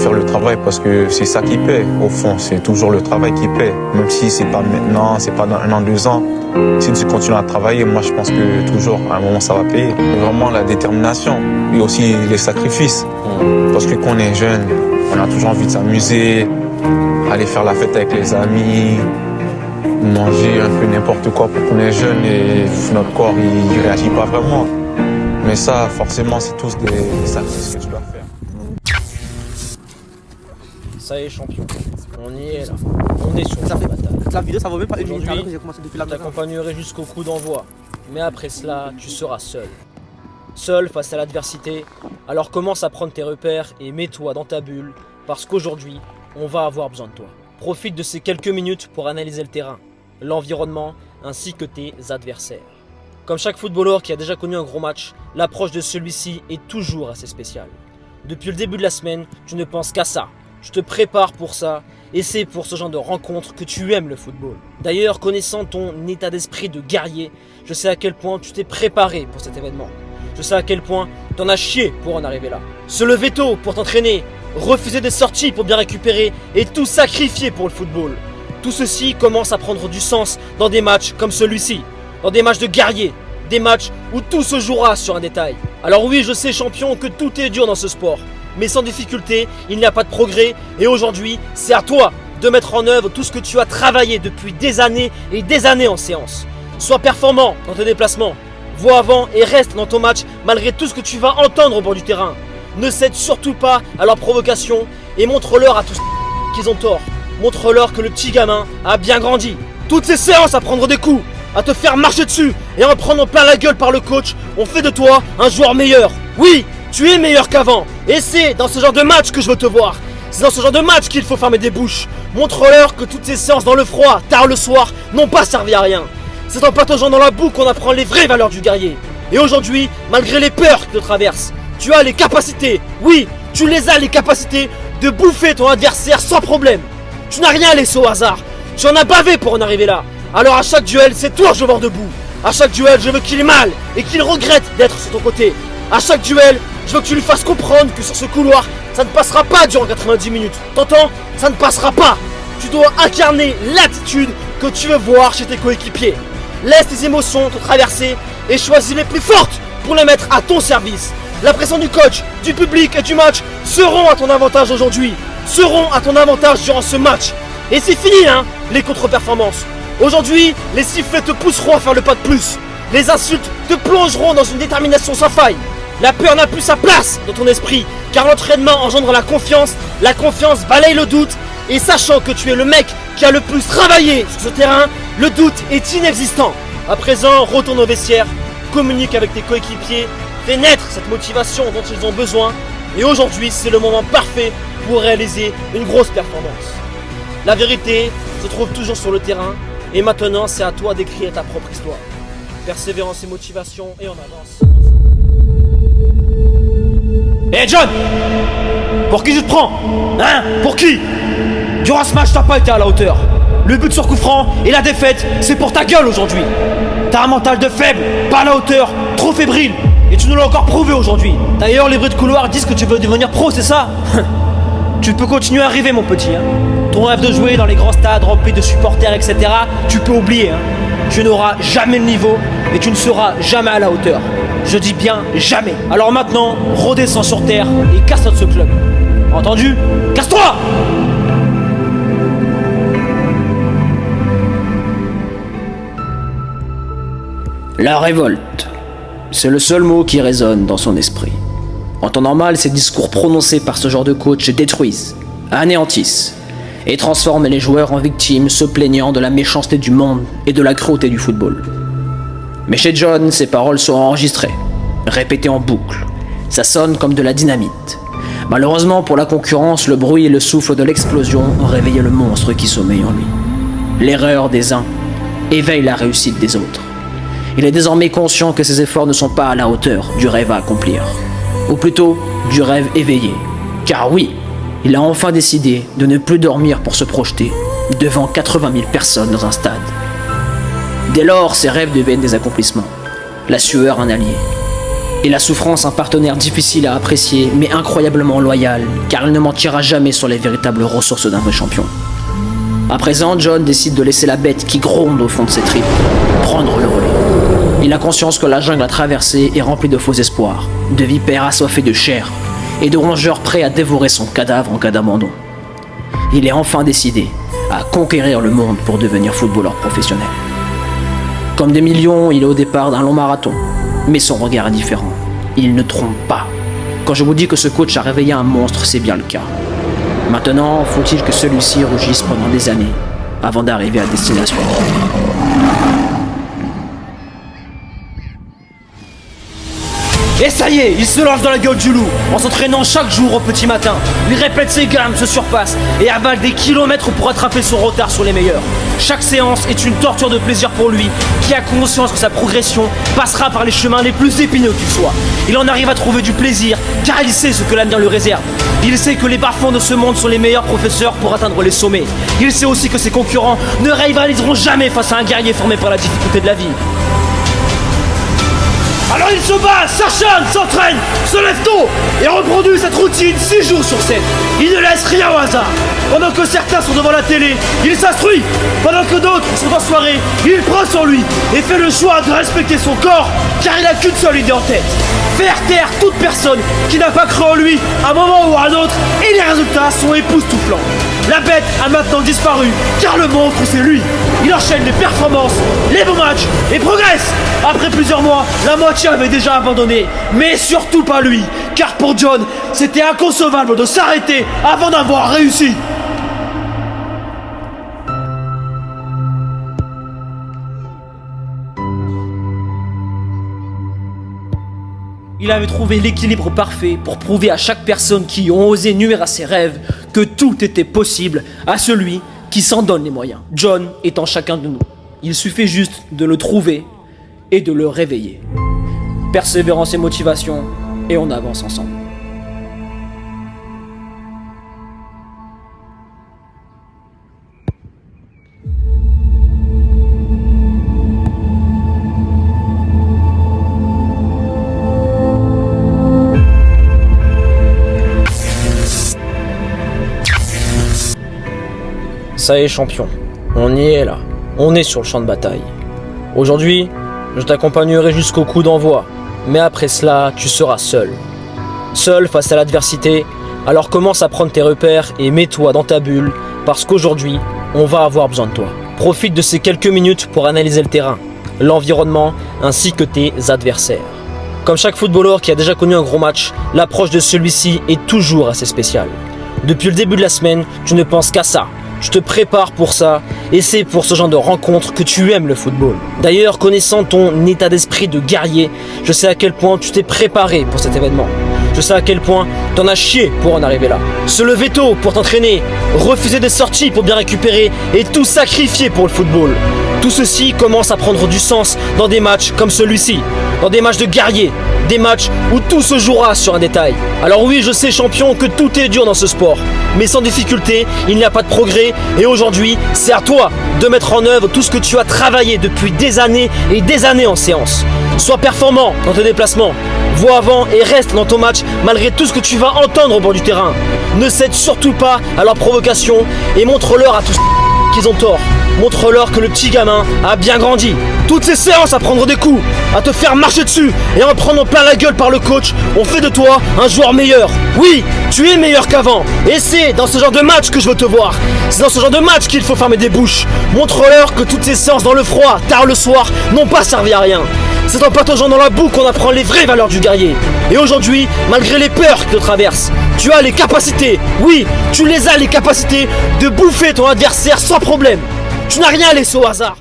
faire le travail parce que c'est ça qui paie. Au fond, c'est toujours le travail qui paie. Même si c'est pas maintenant, c'est pas dans 1 an, 2 ans. Si tu continues à travailler, moi je pense que toujours, à un moment, ça va payer. Mais vraiment la détermination et aussi les sacrifices. Parce que quand on est jeune, on a toujours envie de s'amuser, aller faire la fête avec les amis, manger un peu n'importe quoi pour qu'on est jeune et notre corps il réagit pas vraiment. Mais ça, forcément, c'est tous des sacrifices que tu dois faire. Ça y est, champion. On y est là. On est sur cette bataille. La vidéo, ça vaut même pas 1 minute. Aujourd'hui, J'ai commencé depuis Je la maison. t'accompagnerai jusqu'au coup d'envoi. Mais après cela, tu seras seul. Seul face à l'adversité. Alors commence à prendre tes repères et mets-toi dans ta bulle. Parce qu'aujourd'hui, on va avoir besoin de toi. Profite de ces quelques minutes pour analyser le terrain, l'environnement ainsi que tes adversaires. Comme chaque footballeur qui a déjà connu un gros match, l'approche de celui-ci est toujours assez spéciale. Depuis le début de la semaine, tu ne penses qu'à ça. Je te prépare pour ça et c'est pour ce genre de rencontre que tu aimes le football. D'ailleurs, connaissant ton état d'esprit de guerrier, je sais à quel point tu t'es préparé pour cet événement. Je sais à quel point t'en as chié pour en arriver là. Se lever tôt pour t'entraîner, refuser des sorties pour bien récupérer et tout sacrifier pour le football. Tout ceci commence à prendre du sens dans des matchs comme celui-ci. Dans des matchs de guerriers, des matchs où tout se jouera sur un détail. Alors oui, je sais champion que tout est dur dans ce sport, mais sans difficulté, il n'y a pas de progrès et aujourd'hui, c'est à toi de mettre en œuvre tout ce que tu as travaillé depuis des années et des années en séance. Sois performant dans tes déplacements, vois avant et reste dans ton match malgré tout ce que tu vas entendre au bord du terrain. Ne cède surtout pas à leurs provocations et montre-leur à tous qu'ils ont tort. Montre-leur que le petit gamin a bien grandi. Toutes ces séances à prendre des coups, à te faire marcher dessus et à en prendre plein la gueule par le coach, on fait de toi un joueur meilleur. Oui, tu es meilleur qu'avant. Et c'est dans ce genre de match que je veux te voir. C'est dans ce genre de match qu'il faut fermer des bouches. Montre-leur que toutes ces séances dans le froid, tard le soir, n'ont pas servi à rien. C'est en pataugeant dans la boue qu'on apprend les vraies valeurs du guerrier. Et aujourd'hui, malgré les peurs qui te traversent, tu as les capacités, oui, tu les as les capacités de bouffer ton adversaire sans problème. Tu n'as rien laissé au hasard. Tu en as bavé pour en arriver là. Alors à chaque duel, c'est toi que je veux voir debout. À chaque duel, je veux qu'il ait mal et qu'il regrette d'être sur ton côté. À chaque duel, je veux que tu lui fasses comprendre que sur ce couloir, ça ne passera pas durant 90 minutes. T'entends? Ça ne passera pas. Tu dois incarner l'attitude que tu veux voir chez tes coéquipiers. Laisse tes émotions te traverser et choisis les plus fortes pour les mettre à ton service. La pression du coach, du public et du match seront à ton avantage aujourd'hui. Seront à ton avantage durant ce match. Et c'est fini les contre-performances. Aujourd'hui, les sifflets te pousseront à faire le pas de plus. Les insultes te plongeront dans une détermination sans faille. La peur n'a plus sa place dans ton esprit, car l'entraînement engendre la confiance balaye le doute, et sachant que tu es le mec qui a le plus travaillé sur ce terrain, le doute est inexistant. À présent, retourne au vestiaire, communique avec tes coéquipiers, fais naître cette motivation dont ils ont besoin, et aujourd'hui, c'est le moment parfait pour réaliser une grosse performance. La vérité se trouve toujours sur le terrain, et maintenant, c'est à toi d'écrire ta propre histoire. Persévérance et motivation, et on avance. Hey John, pour qui je te prends? Pour qui? Durant ce match, t'as pas été à la hauteur. Le but sur coup franc et la défaite, c'est pour ta gueule aujourd'hui. T'as un mental de faible, pas à la hauteur, trop fébrile. Et tu nous l'as encore prouvé aujourd'hui. D'ailleurs, les bruits de couloir disent que tu veux devenir pro, c'est ça? Tu peux continuer à rêver, mon petit. Ton rêve de jouer dans les grands stades remplis de supporters, etc., tu peux oublier. Tu n'auras jamais le niveau et tu ne seras jamais à la hauteur. Je dis bien jamais. Alors maintenant, redescends sur terre et casse-toi de ce club. Entendu? Casse-toi! La révolte. C'est le seul mot qui résonne dans son esprit. En temps normal, ces discours prononcés par ce genre de coach détruisent, anéantissent et transforment les joueurs en victimes se plaignant de la méchanceté du monde et de la cruauté du football. Mais chez John, ces paroles sont enregistrées, répétées en boucle. Ça sonne comme de la dynamite. Malheureusement pour la concurrence, le bruit et le souffle de l'explosion ont réveillé le monstre qui sommeille en lui. L'erreur des uns éveille la réussite des autres. Il est désormais conscient que ses efforts ne sont pas à la hauteur du rêve à accomplir. Ou plutôt, du rêve éveillé. Car oui, il a enfin décidé de ne plus dormir pour se projeter devant 80 000 personnes dans un stade. Dès lors, ses rêves deviennent des accomplissements. La sueur un allié. Et la souffrance, un partenaire difficile à apprécier, mais incroyablement loyal, car il ne mentira jamais sur les véritables ressources d'un vrai champion. À présent, John décide de laisser la bête qui gronde au fond de ses tripes prendre le relais. Il a conscience que la jungle à traverser est remplie de faux espoirs, de vipères assoiffées de chair et de rongeurs prêts à dévorer son cadavre en cas d'abandon. Il est enfin décidé à conquérir le monde pour devenir footballeur professionnel. Comme des millions, il est au départ d'un long marathon, mais son regard est différent. Il ne trompe pas. Quand je vous dis que ce coach a réveillé un monstre, c'est bien le cas. Maintenant, faut-il que celui-ci rougisse pendant des années avant d'arriver à destination. Et ça y est, il se lance dans la gueule du loup, en s'entraînant chaque jour au petit matin. Il répète ses gammes, se surpasse et avale des kilomètres pour attraper son retard sur les meilleurs. Chaque séance est une torture de plaisir pour lui, qui a conscience que sa progression passera par les chemins les plus épineux qu'ils soient. Il en arrive à trouver du plaisir, car il sait ce que l'avenir lui réserve. Il sait que les bas-fonds de ce monde sont les meilleurs professeurs pour atteindre les sommets. Il sait aussi que ses concurrents ne rivaliseront jamais face à un guerrier formé par la difficulté de la vie. Alors il se bat, s'acharne, s'entraîne, se lève tôt et reproduit cette routine 6 jours sur 7. Il ne laisse rien au hasard. Pendant que certains sont devant la télé, il s'instruit. Pendant que d'autres sont en soirée, il prend sur lui et fait le choix de respecter son corps, car il n'a qu'une seule idée en tête: faire taire toute personne qui n'a pas cru en lui à un moment ou à un autre, et les résultats sont époustouflants. La bête a maintenant disparu, car le monstre c'est lui. Il enchaîne les performances, les bons matchs et progresse. Après plusieurs mois, la moitié avait déjà abandonné, mais surtout pas lui, car pour John, c'était inconcevable de s'arrêter avant d'avoir réussi. Il avait trouvé l'équilibre parfait pour prouver à chaque personne qui ont osé nuire à ses rêves que tout était possible à celui qui s'en donne les moyens. John est en chacun de nous. Il suffit juste de le trouver et de le réveiller. Persévérance et motivation, et on avance ensemble. Ça y est, champion, on y est là, on est sur le champ de bataille. Aujourd'hui, je t'accompagnerai jusqu'au coup d'envoi, mais après cela, tu seras seul. Seul face à l'adversité, alors commence à prendre tes repères et mets-toi dans ta bulle, parce qu'aujourd'hui, on va avoir besoin de toi. Profite de ces quelques minutes pour analyser le terrain, l'environnement, ainsi que tes adversaires. Comme chaque footballeur qui a déjà connu un gros match, l'approche de celui-ci est toujours assez spéciale. Depuis le début de la semaine, tu ne penses qu'à ça. Je te prépare pour ça, et c'est pour ce genre de rencontre que tu aimes le football. D'ailleurs, connaissant ton état d'esprit de guerrier, je sais à quel point tu t'es préparé pour cet événement. Je sais à quel point t'en as chié pour en arriver là. Se lever tôt pour t'entraîner, refuser des sorties pour bien récupérer, et tout sacrifier pour le football. Tout ceci commence à prendre du sens dans des matchs comme celui-ci, dans des matchs de guerrier, des matchs où tout se jouera sur un détail. Alors oui, je sais, champion, que tout est dur dans ce sport, mais sans difficulté, il n'y a pas de progrès, et aujourd'hui, c'est à toi de mettre en œuvre tout ce que tu as travaillé depuis des années et des années en séance. Sois performant dans tes déplacements, vois avant et reste dans ton match malgré tout ce que tu vas entendre au bord du terrain. Ne cède surtout pas à leurs provocations et montre-leur à tous qu'ils ont tort. Montre-leur que le petit gamin a bien grandi. Toutes ces séances à prendre des coups, à te faire marcher dessus et en prendre plein la gueule par le coach, ont fait de toi un joueur meilleur. Oui, tu es meilleur qu'avant. Et c'est dans ce genre de match que je veux te voir. C'est dans ce genre de match qu'il faut fermer des bouches. Montre-leur que toutes ces séances dans le froid, tard le soir, n'ont pas servi à rien. C'est en pataugeant dans la boue qu'on apprend les vraies valeurs du guerrier. Et aujourd'hui, malgré les peurs qui te traversent, tu as les capacités, oui, tu les as les capacités de bouffer ton adversaire sans problème. Tu n'as rien laissé au hasard.